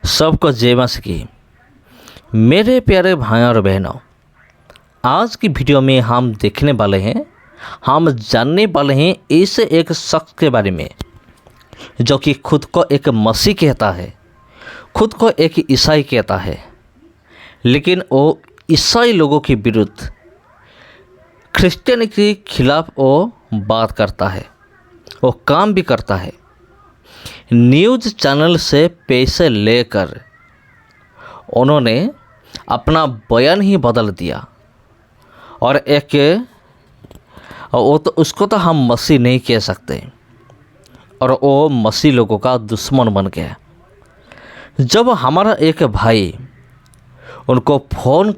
सबको जय मसीह की। मेरे प्यारे भाई और बहनों, आज की वीडियो में हम देखने वाले हैं, हम जानने वाले हैं ऐसे एक शख्स के बारे में जो कि खुद को एक मसीह कहता है, खुद को एक ईसाई कहता है, लेकिन वो ईसाई लोगों के विरुद्ध, क्रिश्चियन के खिलाफ वो बात करता है, वो काम भी करता है। न्यूज़ चैनल से पैसे लेकर उन्होंने अपना बयान ही बदल दिया और उसको तो हम मसीह नहीं कह सकते, और वो मसीह लोगों का दुश्मन बन गया। जब हमारा एक भाई उनको फ़ोन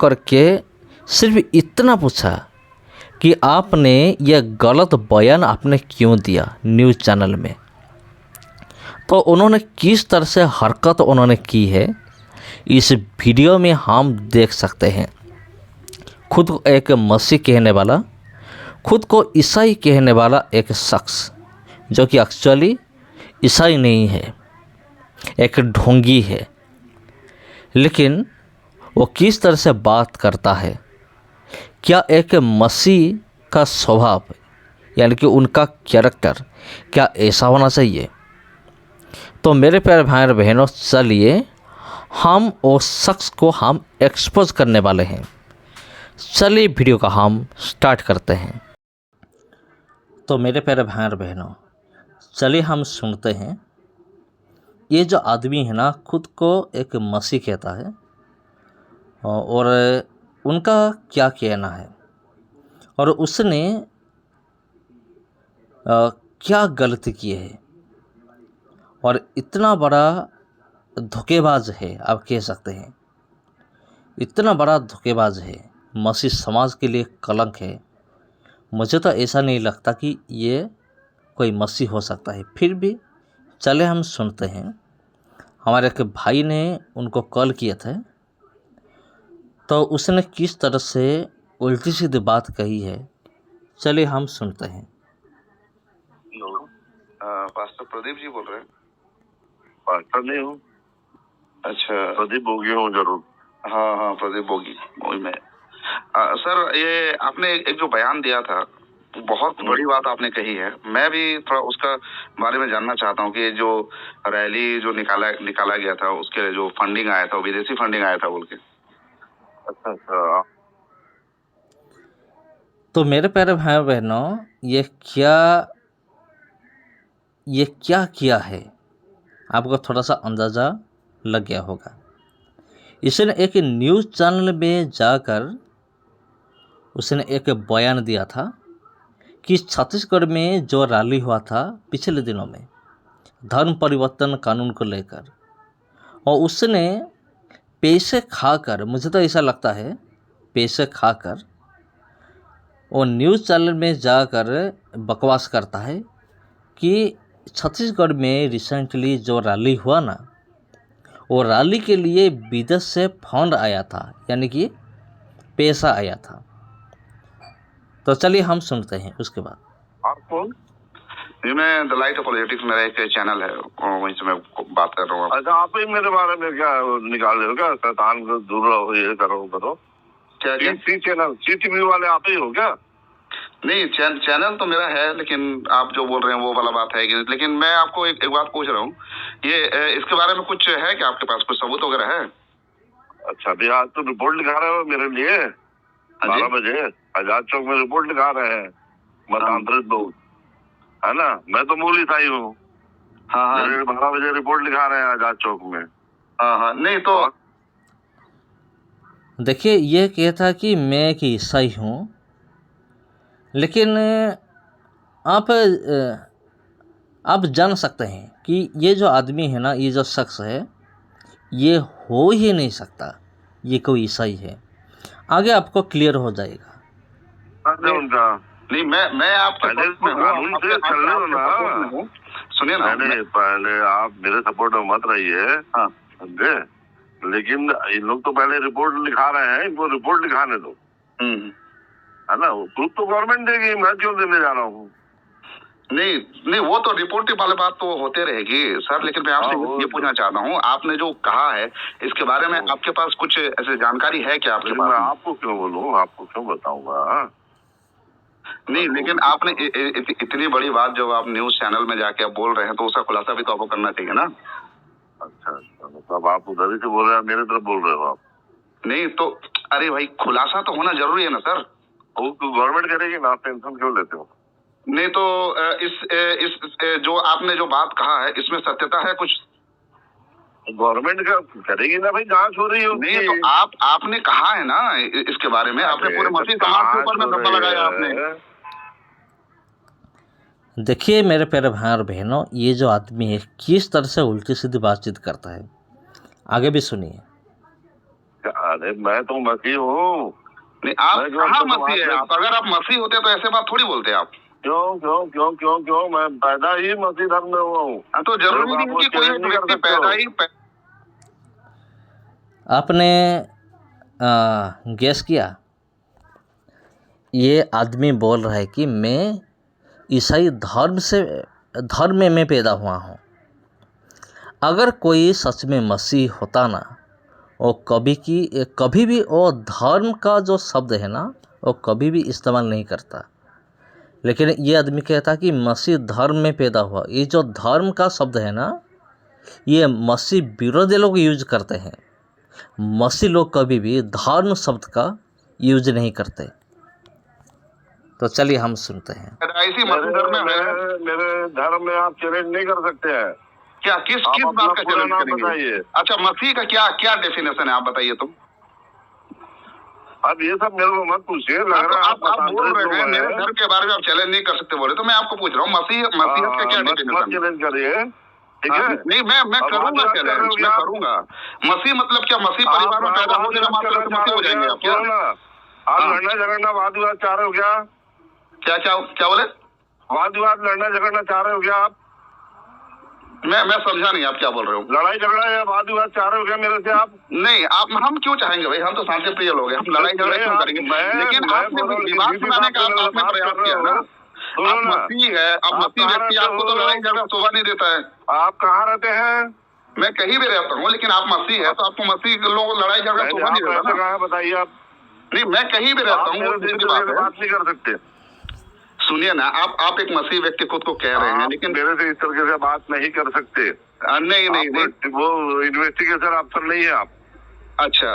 करके सिर्फ इतना पूछा कि आपने यह गलत बयान आपने क्यों दिया न्यूज़ चैनल में, तो उन्होंने किस तरह से हरकत उन्होंने की है इस वीडियो में हम देख सकते हैं। खुद को एक मसीह कहने वाला, खुद को ईसाई कहने वाला एक शख्स जो कि एक्चुअली ईसाई नहीं है, एक ढोंगी है, लेकिन वो किस तरह से बात करता है। क्या एक मसीह का स्वभाव यानी कि उनका कैरेक्टर क्या ऐसा होना चाहिए? तो मेरे प्यारे भाई और बहनों, चलिए हम उस शख्स को हम एक्सपोज करने वाले हैं। चलिए वीडियो का हम स्टार्ट करते हैं। तो मेरे प्यारे भाई और बहनों, चलिए हम सुनते हैं। ये जो आदमी है ना, खुद को एक मसीह कहता है और उनका क्या कहना है और उसने क्या गलती की है, और इतना बड़ा धोखेबाज है, आप कह सकते हैं इतना बड़ा धोखेबाज है, मसीह समाज के लिए कलंक है। मुझे तो ऐसा नहीं लगता कि ये कोई मसीह हो सकता है। फिर भी चले हम सुनते हैं। हमारे एक भाई ने उनको कॉल किया था, तो उसने किस तरह से उल्टी सीधी बात कही है, चलिए हम सुनते हैं। हेलो, पास्टर प्रदीप जी बोल रहे हैं? पास्टर नहीं हूँ। अच्छा, प्रदीप बोगी हूँ जरूर। हाँ, प्रदीप बोगी वही मैं। सर, ये आपने एक जो बयान दिया था, बहुत बड़ी बात आपने कही है। मैं भी थोड़ा उसका बारे में जानना चाहता हूँ कि ये जो रैली जो निकाला गया था, उसके लिए जो फंडिंग आया था, विदेशी फंडिंग आया था बोल के। अच्छा। तो मेरे प्यारे भाई बहनों, ये क्या किया है, आपको थोड़ा सा अंदाज़ा लग गया होगा। इसने एक न्यूज़ चैनल में जाकर उसने एक बयान दिया था कि छत्तीसगढ़ में जो रैली हुआ था पिछले दिनों में धर्म परिवर्तन कानून को लेकर, और उसने पैसे खाकर, मुझे तो ऐसा लगता है पैसे खाकर वो न्यूज़ चैनल में जाकर बकवास करता है कि छत्तीसगढ़ में रिसेंटली जो रैली हुआ ना, वो रैली के लिए विदेश से फंड आया था, यानी कि पैसा आया था। तो चलिए हम सुनते हैं उसके बाद। आप कौन? जी, मैं द लाइट ऑफ पॉलिटिक्स, मेरा एक चैनल है, वहीं से मैं बात कर रहा हूँ। अच्छा, आप ही मेरे बारे में क्या निकाल रहे हो क्या? शैतान को दूर रहो, ये करो। क्या सी चैनल, सी टीवी वाले आप ही हो क्या? नहीं, चैनल तो मेरा है, लेकिन आप जो बोल रहे हैं वो वाला बात है कि, लेकिन मैं आपको एक बात पूछ रहा हूँ, ये इसके बारे में कुछ है क्या आपके पास, कुछ सबूत वगैरह है? अच्छा, अभी आज तो रिपोर्ट लिखा रहे हो मेरे लिए 12 बजे आजाद चौक में रिपोर्ट लिखा रहे हैं मतांतरित लोग, है ना? मैं तो मूल ईसाई हूँ। हाँ, 12 बजे रिपोर्ट लिखा रहे हैं आजाद चौक में। हाँ, नहीं तो देखिए, ये कहता कि मैं एक ईसाई हूँ, लेकिन आप जान सकते हैं कि ये जो आदमी है ना, ये जो शख्स है, ये हो ही नहीं सकता ये कोई ईसाई है। आगे आपको क्लियर हो जाएगा। उनका नहीं, मैं आपके सुनिए ना, पहले आप मेरे सपोर्ट में मत रहिए। हाँ, समझे? लेकिन इन लोग तो पहले रिपोर्ट लिखा रहे हैं, इनको रिपोर्ट लिखाने दो, है ना? प्रूफ तो गवर्नमेंट देगी, मैं क्यों देने जा रहा हूँ? नहीं नहीं, वो तो रिपोर्टिंग वाली बात तो होते रहेगी सर, लेकिन मैं आपसे ये पूछना चाहता हूँ, आपने जो कहा है इसके बारे में आपके पास कुछ ऐसे जानकारी है क्या आपके पास? मैं आपको क्यों बोलूँ, आपको क्यों बताऊंगा? नहीं, लेकिन आपने इतनी बड़ी बात जब आप न्यूज चैनल में जाके आप बोल रहे हैं तो उसका खुलासा भी तो आपको करना चाहिए ना। अच्छा, मतलब आप उधर ही से बोल रहे हैं, मेरे तरफ बोल रहे हो आप? नहीं तो अरे भाई, खुलासा तो होना जरूरी है ना सर। वो गवर्नमेंट करेगी ना, आप टेंशन क्यों लेते हो? नहीं तो इस जो आपने जो बात कहा है इसमें सत्यता है कुछ? गवर्नमेंट का करेगी ना भाई, जांच हो रही होगी। नहीं तो आपने कहा है ना इसके बारे में, आपने पूरे मसीह समाज के ऊपर में धब्बा लगाया आपने। देखिए मेरे प्यारे भाई और बहनों, ये जो आदमी है किस तरह से उल्टी सीधी बातचीत करता है, आगे भी सुनिए। अरे मैं तो मसीह हूँ। नहीं, आप कहाँ मसीह है? अगर आप मसीह होते तो ऐसे बात थोड़ी बोलते आप। क्यों क्यों क्यों क्यों क्यों? मैं पैदा ही मसीह धर्म में हुआ हूँ। तो जरूरी नहीं कि कोई एक व्यक्ति पैदा ही आपने गेस किया, ये आदमी बोल रहा है कि मैं ईसाई धर्म में मैं पैदा हुआ हूँ। अगर कोई सच में मसीह होता ना, वो कभी भी वो धर्म का जो शब्द है ना वो कभी भी इस्तेमाल नहीं करता। लेकिन ये आदमी कहता कि मसीह धर्म में पैदा हुआ। ये जो धर्म का शब्द है ना, ये मसीह विरोधी लोग यूज करते हैं। मसीह लोग कभी भी धर्म शब्द का यूज नहीं करते। तो चलिए हम सुनते हैं। मेरे धर्म में आप चैलेंज नहीं कर सकते हैं क्या? किस बात का चैलेंज करेंगे? अच्छा, मसीह का क्या डेफिनेशन है, आप बताइए तो। अब ये सब मेरे को मत पूछिए, लग रहा है आप बोल रहे हैं मेरे धर्म के बारे में आप चैलेंज नहीं कर सकते बोले, तो मैं आपको पूछ रहा हूँ मसीहत का क्या डेफिनेशन? चैलेंज करिए, ठीक है? नहीं, मैं करूंगा चैलेंज, मैं करूंगा। मसीह मतलब क्या? मसीह परिवार में पैदा हो जाना मतलब मसीह हो जाएंगे आप? क्या आप लड़ना झगड़ना वाद विवाद चाह रहे हो क्या? क्या बोले? वाद विवाद लड़ना झगड़ना चाह रहे हो क्या आप? मैं समझा नहीं, आप क्या बोल रहे हो? लड़ाई झगड़ा या वाद विवाद चाह रहे हो क्या मेरे से आप? नहीं, हम क्यों चाहेंगे भाई, हम तो शांति प्रिय लोग हैं, हम लड़ाई झगड़ा क्यों करेंगे? लेकिन आपने विवाद सुनाने का आपने प्रयास किया ना। आप मसीह है, अब मसीह व्यक्ति आपको तो लड़ाई झगड़ा शोभा नहीं देता है। आप कहाँ रहते हैं? मैं कहीं भी रहता हूँ, लेकिन आप मसीह है तो आपको मसीह के लोगों को लड़ाई झगड़ा शोभा नहीं देता ना। कहाँ बताइए आप? नहीं, मैं कहीं भी रहता हूँ, बात नहीं कर सकते। सुनिए ना, आप एक मसीह व्यक्ति खुद को कह रहे हैं, लेकिन मेरे से इस तरीके से बात नहीं कर सकते। नहीं, वो इन्वेस्टिगेशन अफसर नहीं है आप। अच्छा,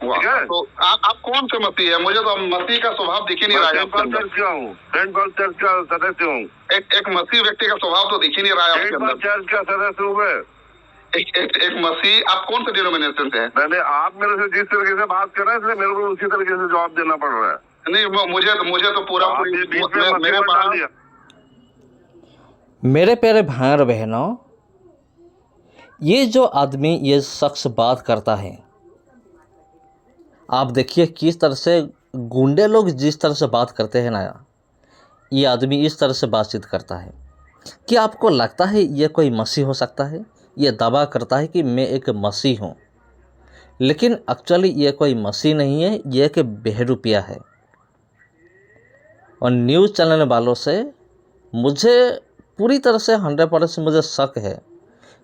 वाह। तो आप कौन से मसीह है? मुझे तो मसीह का स्वभाव दिख ही नहीं रहा है। सेंट पॉल चर्च का सदस्य हूँ। एक मसीह व्यक्ति का स्वभाव तो दिख ही नहीं रहा है आपके अंदर। चर्च का सदस्य हूँ मैं। एक मसीह। आप कौन से डिनोमिनेशन से हैं? मैंने आप मेरे से जिस तरीके से बात कर रहे हैं, इसलिए मेरे को उसी तरीके से जवाब देना पड़ रहा है। नहीं, मुझे तो पूरा मेरे प्यारे भाई और बहनों, ये जो आदमी, ये शख्स बात करता है, आप देखिए किस तरह से गुंडे लोग जिस तरह से बात करते हैं ना, ये आदमी इस तरह से बातचीत करता है। क्या आपको लगता है ये कोई मसीह हो सकता है? ये दावा करता है कि मैं एक मसीह हूँ, लेकिन एक्चुअली ये कोई मसीह नहीं है, ये एक बहरूपिया है। और न्यूज़ चैनल वालों से मुझे पूरी तरह से 100% मुझे शक है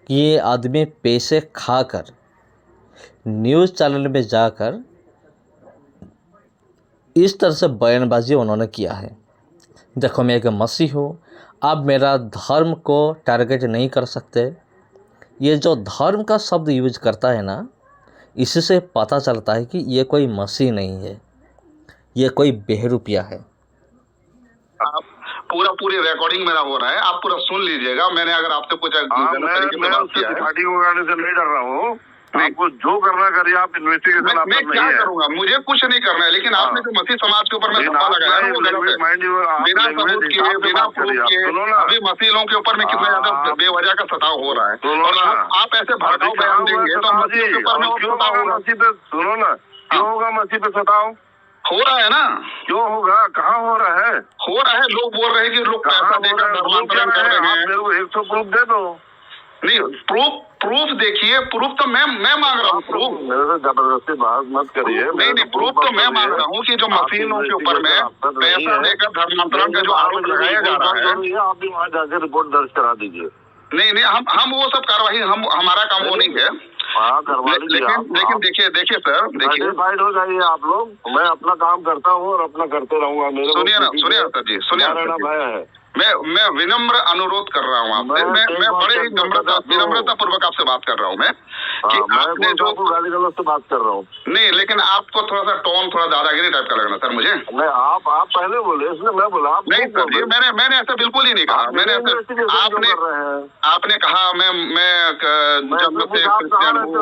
कि ये आदमी पैसे खाकर न्यूज़ चैनल में जाकर इस तरह से बयानबाजी उन्होंने किया है। देखो, मैं एक मसीह हूँ, आप मेरा धर्म को टारगेट नहीं कर सकते। ये जो धर्म का शब्द यूज करता है ना, इसी से पता चलता है कि ये कोई मसीह नहीं है, ये कोई बहरूपिया है। पूरी रिकॉर्डिंग मेरा हो रहा है, आप पूरा सुन लीजिएगा। मैंने अगर आपसे पूछा, मैं उससे पार्टी को गाने से नहीं डर रहा हूँ। आपको जो करना करिए, आप इन्वेस्टिगेशन मैं क्या करूंगा? मुझे कुछ नहीं करना है, लेकिन आपने जो मसीह समाज के ऊपर में धब्बा लगाया है वो गलत है। बिना सबूत के, बिना प्रूफ के अभी मसीह लोगों के ऊपर में कितना ज्यादा बेवजह का सताव हो रहा है। और आप ऐसे भड़काऊ बयान देंगे तो मसीह के ऊपर में सताव होगा। सुनो ना, क्यों होगा मसीह पे सताव? हो रहा है ना। क्यों होगा? कहाँ हो रहा है? हो रहा है, लोग बोल रहे हैं कि लोग पैसा देकर धर्मांतरण कर रहे हैं। मेरे को 100 प्रूफ दे दो। नहीं, प्रूफ देखिए, प्रूफ तो मैं मांग रहा हूँ, प्रूफ। मेरे से जबरदस्ती बात मत करिए। नहीं, प्रूफ तो मैं मांग रहा हूँ कि जो मशीनों के ऊपर में पैसा देकर धर्मांतरण का जो आरोप लगाया जा रहा है, आप भी वहाँ जाकर रिपोर्ट दर्ज करा दीजिए। नहीं, हम वो सब कार्रवाई, हमारा काम वो नहीं है। हाँ, करवा लीजिए। लेकिन देखिए सर, देखिए, साइड हो जाइए आप लोग। मैं अपना काम करता हूँ और अपना करते रहूंगा। मेरे सुनिए ना सर जी, सुनिए ना, भय है। मैं विनम्र अनुरोध कर रहा हूँ आपसे। मैं बड़े ही विनम्रता पूर्वक आपसे बात कर रहा हूँ मैं कि आपने जो गाली गलौज से बात कर रहा हूँ। नहीं, लेकिन आपको थोड़ा सा टोन थोड़ा दादागिरी टाइप का लग रहा सर मुझे। मैं आप पहले बोले, इसलिए मैं बोला। आप नहीं सर जी, मैंने ऐसा बिल्कुल ही नहीं कहा। मैंने आपने कहा मैं जब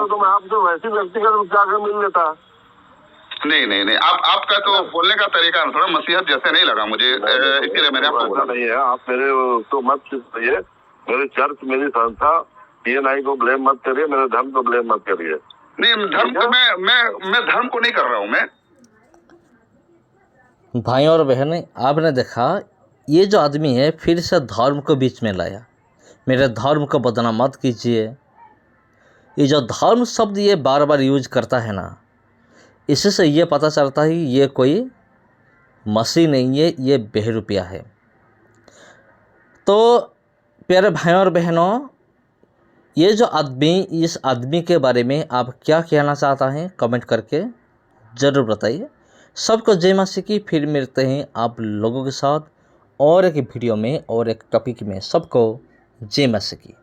तो मैं आपसे वैसी व्यक्तिगत जाकर मिल लेता। नहीं, आपका तो बोलने का तरीका थोड़ा मसीहत जैसे नहीं लगा मुझे, इसलिए मैंने आपको बोला। नहीं है, आप मेरे तो मत करिए। मेरी चर्च, मेरी संस्था PNI को ब्लेम मत करिए, मेरे धर्म को ब्लेम मत करिए। नहीं, धर्म को मैं धर्म को नहीं कर रहा हूँ मैं। भाई और बहनें, आपने देखा ये जो आदमी है फिर से धर्म को बीच में लाया। मेरे धर्म को बदनाम मत कीजिए। ये जो धर्म शब्द ये बार बार यूज करता है ना, इसी से ये पता चलता है ये कोई मसीह नहीं है, ये बेहरूपिया है। तो प्यारे भाइयों और बहनों, ये जो आदमी, इस आदमी के बारे में आप क्या कहना चाहता हैं कमेंट करके ज़रूर बताइए। सबको जय मसीह की। फिर मिलते हैं आप लोगों के साथ और एक वीडियो में और एक टॉपिक में। सबको जय मसीह की।